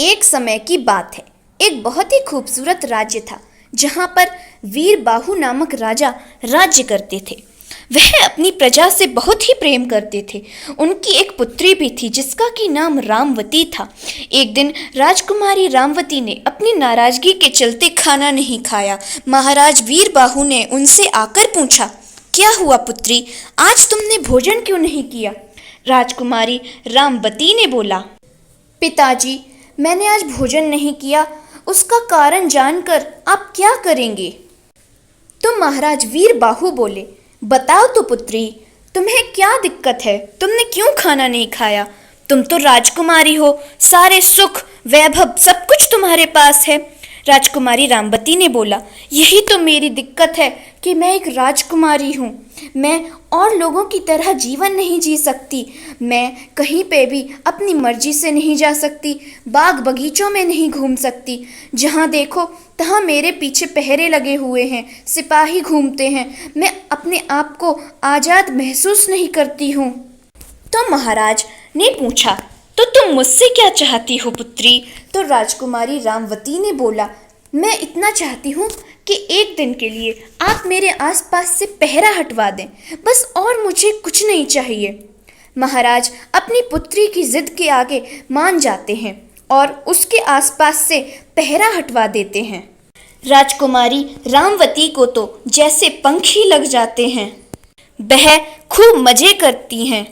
एक समय की बात है। एक बहुत ही खूबसूरत राज्य था जहाँ पर वीरबाहु नामक राजा राज्य करते थे। वह अपनी प्रजा से बहुत ही प्रेम करते थे। उनकी एक पुत्री भी थी जिसका की नाम रामवती था। एक दिन राजकुमारी रामवती ने अपनी नाराजगी के चलते खाना नहीं खाया। महाराज वीरबाहु ने उनसे आकर पूछा, क्या हुआ पुत्री, आज तुमने भोजन क्यों नहीं किया? राजकुमारी रामवती ने बोला, पिताजी, मैंने आज भोजन नहीं किया, उसका कारण जानकर आप क्या करेंगे? तो महाराज वीरबाहु बोले, बताओ तो पुत्री, तुम्हें क्या दिक्कत है? तुमने क्यों खाना नहीं खाया? तुम तो राजकुमारी हो, सारे सुख वैभव सब कुछ तुम्हारे पास है। राजकुमारी रामवती ने बोला, यही तो मेरी दिक्कत है कि मैं एक राजकुमारी हूँ। मैं और लोगों की तरह जीवन नहीं जी सकती। मैं कहीं पे भी अपनी मर्जी से नहीं जा सकती, बाग बगीचों में नहीं घूम सकती। जहाँ देखो तहाँ मेरे पीछे पहरे लगे हुए हैं, सिपाही घूमते हैं। मैं अपने आप को आज़ाद महसूस नहीं करती हूँ। तो महाराज ने पूछा, तो तुम मुझसे क्या चाहती हो पुत्री? तो राजकुमारी रामवती ने बोला, मैं इतना चाहती हूँ कि एक दिन के लिए आप मेरे आसपास से पहरा हटवा दें, बस, और मुझे कुछ नहीं चाहिए। महाराज अपनी पुत्री की जिद के आगे मान जाते हैं और उसके आसपास से पहरा हटवा देते हैं। राजकुमारी रामवती को तो जैसे पंख ही लग जाते हैं। वह खूब मजे करती हैं।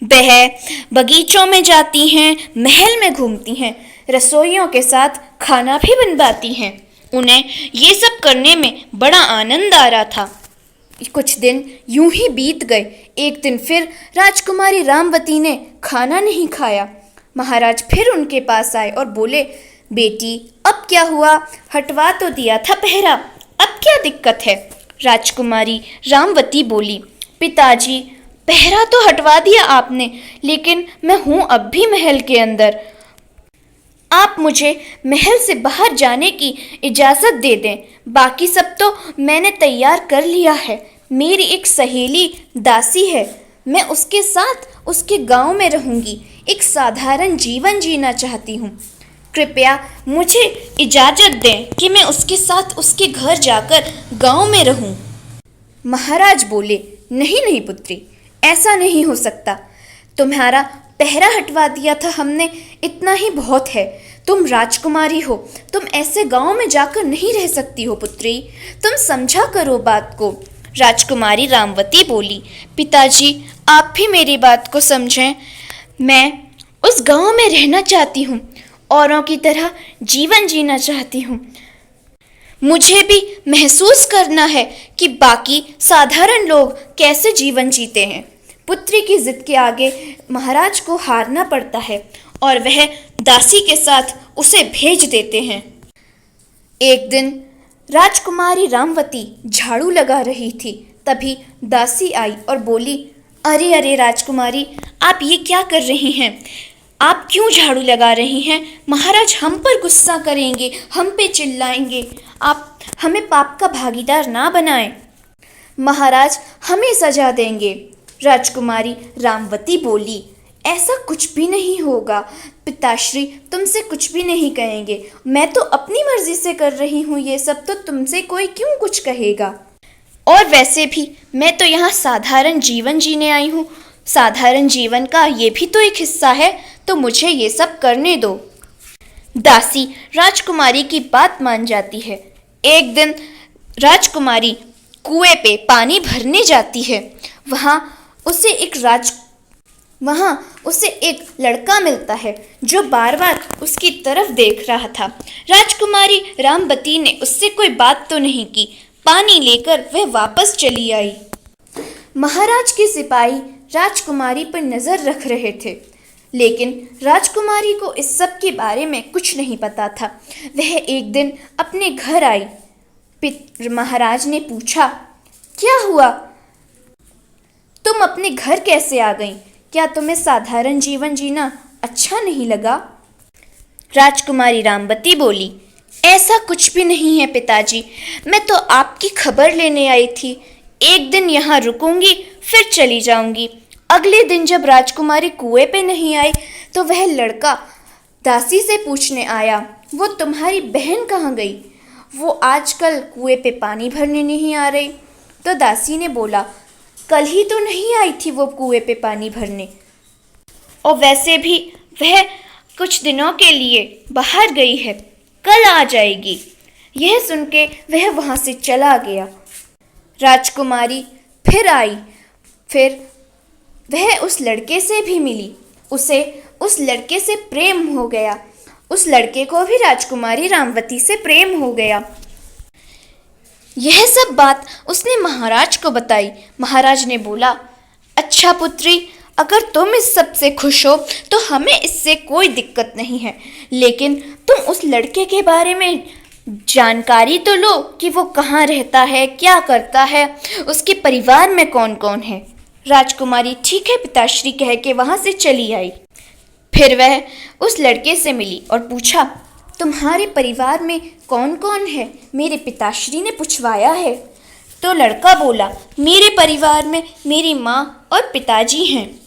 वह बगीचों में जाती हैं, महल में घूमती हैं, रसोइयों के साथ खाना भी बनवाती हैं। उन्हें ये सब करने में बड़ा आनंद आ रहा था। कुछ दिन यूं ही बीत गए। एक दिन फिर राजकुमारी रामवती ने खाना नहीं खाया। महाराज फिर उनके पास आए और बोले, बेटी, अब क्या हुआ? हटवा तो दिया था पहरा, अब क्या दिक्कत है? राजकुमारी रामवती बोली, पिताजी, पहरा तो हटवा दिया आपने, लेकिन मैं हूँ अब भी महल के अंदर। आप मुझे महल से बाहर जाने की इजाज़त दे दें। बाकी सब तो मैंने तैयार कर लिया है। मेरी एक सहेली दासी है, मैं उसके साथ उसके गांव में रहूंगी। एक साधारण जीवन जीना चाहती हूँ। कृपया मुझे इजाज़त दें कि मैं उसके साथ उसके घर जाकर गांव में रहूं। महाराज बोले, नहीं नहीं पुत्री, ऐसा नहीं हो सकता। तुम्हारा पहरा हटवा दिया था हमने, इतना ही बहुत है। तुम राजकुमारी हो, तुम ऐसे गांव में जाकर नहीं रह सकती हो पुत्री। तुम समझा करो बात को। राजकुमारी रामवती बोली, पिताजी, आप भी मेरी बात को समझें। मैं उस गांव में रहना चाहती हूँ, औरों की तरह जीवन जीना चाहती हूँ। मुझे भी महसूस करना है कि बाकी साधारण लोग कैसे जीवन जीते हैं। पुत्री की जिद के आगे महाराज को हारना पड़ता है और वह दासी के साथ उसे भेज देते हैं। एक दिन राजकुमारी रामवती झाड़ू लगा रही थी, तभी दासी आई और बोली, अरे अरे राजकुमारी, आप ये क्या कर रही हैं? आप क्यों झाड़ू लगा रही हैं? महाराज हम पर गुस्सा करेंगे, हम पे चिल्लाएंगे। आप हमें पाप का भागीदार ना बनाएं। महाराज हमें सजा देंगे। राजकुमारी रामवती बोली, ऐसा कुछ भी नहीं होगा। पिताश्री तुमसे कुछ भी नहीं कहेंगे। मैं तो अपनी मर्जी से कर रही हूँ ये सब, तो तुमसे कोई क्यों कुछ कहेगा? और वैसे भी मैं तो यहाँ साधारण जीवन जीने आई हूँ। साधारण जीवन का ये भी तो एक हिस्सा है, तो मुझे ये सब करने दो। दासी राजकुमारी की बात मान जाती है। एक दिन राजकुमारी कुएं पे पानी भरने जाती है। वहाँ उसे एक लड़का मिलता है जो बार बार उसकी तरफ देख रहा था। राजकुमारी रामवती ने उससे कोई बात तो नहीं की। पानी लेकर वह वापस चली आई। महाराज के सिपाही राजकुमारी पर नजर रख रहे थे, लेकिन राजकुमारी को इस सब के बारे में कुछ नहीं पता था। वह एक दिन अपने घर आई। महाराज ने पूछा, क्या हुआ? तुम अपने घर कैसे आ गई? क्या तुम्हें साधारण जीवन जीना अच्छा नहीं लगा? राजकुमारी रामवती बोली, ऐसा कुछ भी नहीं है पिताजी, मैं तो आपकी खबर लेने आई थी। एक दिन यहाँ रुकूंगी, फिर चली जाऊंगी। अगले दिन जब राजकुमारी कुएं पे नहीं आई तो वह लड़का दासी से पूछने आया, वो तुम्हारी बहन कहाँ गई? वो आजकल कुएं पे पानी भरने नहीं आ रही। तो दासी ने बोला, कल ही तो नहीं आई थी वो कुएं पे पानी भरने, और वैसे भी वह कुछ दिनों के लिए बाहर गई है, कल आ जाएगी। यह सुन के वह वहाँ से चला गया। राजकुमारी फिर आई, फिर वह उस लड़के से भी मिली। उसे उस लड़के से प्रेम हो गया। उस लड़के को भी राजकुमारी रामवती से प्रेम हो गया। यह सब बात उसने महाराज को बताई। महाराज ने बोला, अच्छा पुत्री, अगर तुम इस सब से खुश हो तो हमें इससे कोई दिक्कत नहीं है, लेकिन तुम उस लड़के के बारे में जानकारी तो लो कि वो कहाँ रहता है, क्या करता है, उसके परिवार में कौन कौन है। राजकुमारी ठीक है पिताश्री कह के वहाँ से चली आई। फिर वह उस लड़के से मिली और पूछा, तुम्हारे परिवार में कौन कौन है? मेरे पिताश्री ने पूछवाया है। तो लड़का बोला, मेरे परिवार में मेरी माँ और पिताजी हैं,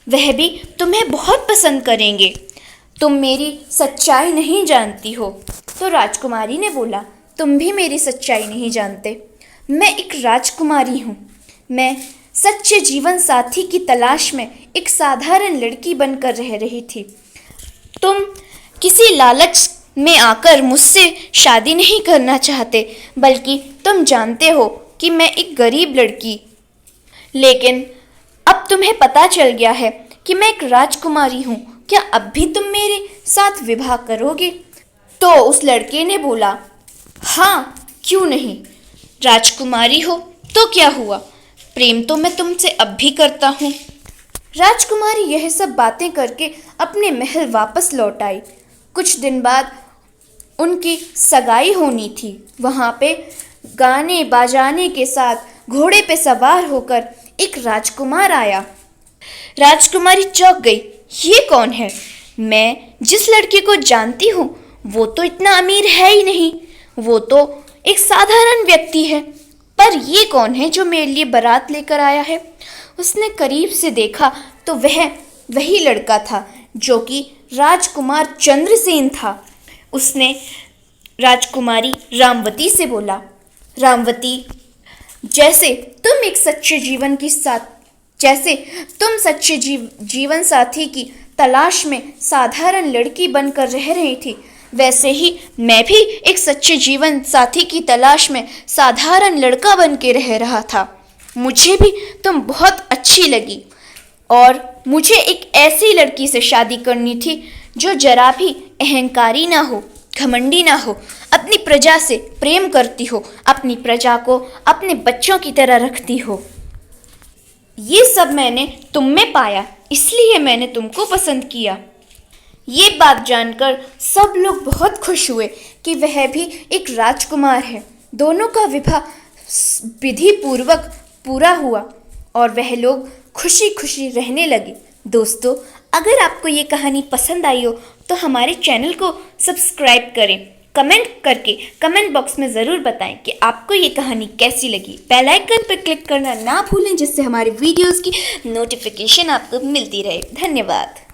वह भी तुम्हें बहुत पसंद करेंगे। तुम मेरी सच्चाई नहीं जानती हो। तो राजकुमारी ने बोला, तुम भी मेरी सच्चाई नहीं जानते। मैं एक राजकुमारी हूँ। मैं सच्चे जीवन साथी की तलाश में एक साधारण लड़की बनकर रह रही थी। तुम किसी लालच में आकर मुझसे शादी नहीं करना चाहते, बल्कि तुम जानते हो कि मैं एक गरीब लड़की, लेकिन अब तुम्हें पता चल गया है कि मैं एक राजकुमारी हूँ। क्या अब भी तुम मेरे साथ विवाह करोगे? तो उस लड़के ने बोला, हाँ, क्यों नहीं। राजकुमारी हो तो क्या हुआ, प्रेम तो मैं तुमसे अब भी करता हूँ। राजकुमारी यह सब बातें करके अपने महल वापस लौट आई। कुछ दिन बाद उनकी सगाई होनी थी। वहाँ पे गाने बाजाने के साथ घोड़े पे सवार होकर एक राजकुमार आया। राजकुमारी चौंक गई, ये कौन है? मैं जिस लड़के को जानती हूँ वो तो इतना अमीर है ही नहीं, वो तो एक साधारण व्यक्ति है, पर ये कौन है जो मेरे लिए बारात लेकर आया है? उसने करीब से देखा तो वह वही लड़का था जो कि राजकुमार चंद्रसेन था। उसने राजकुमारी रामवती से बोला, रामवती, जैसे तुम सच्चे जीवन साथी की तलाश में साधारण लड़की बनकर रह रही थी, वैसे ही मैं भी एक सच्चे जीवन साथी की तलाश में साधारण लड़का बन के रह रहा था। मुझे भी तुम बहुत अच्छी लगी और मुझे एक ऐसी लड़की से शादी करनी थी जो जरा भी अहंकारी ना हो, घमंडी ना हो, अपनी प्रजा से प्रेम करती हो, अपनी प्रजा को अपने बच्चों की तरह रखती हो। ये सब मैंने तुम में पाया, इसलिए मैंने तुमको पसंद किया। ये बात जानकर सब लोग बहुत खुश हुए कि वह भी एक राजकुमार है। दोनों का विवाह विधि पूर्वक पूरा हुआ और वह लोग खुशी खुशी रहने लगे। दोस्तों, अगर आपको ये कहानी पसंद आई हो तो हमारे चैनल को सब्सक्राइब करें। कमेंट बॉक्स में ज़रूर बताएं कि आपको ये कहानी कैसी लगी। बेल आइकन पर क्लिक करना ना भूलें, जिससे हमारे वीडियोज़ की नोटिफिकेशन आपको मिलती रहे। धन्यवाद।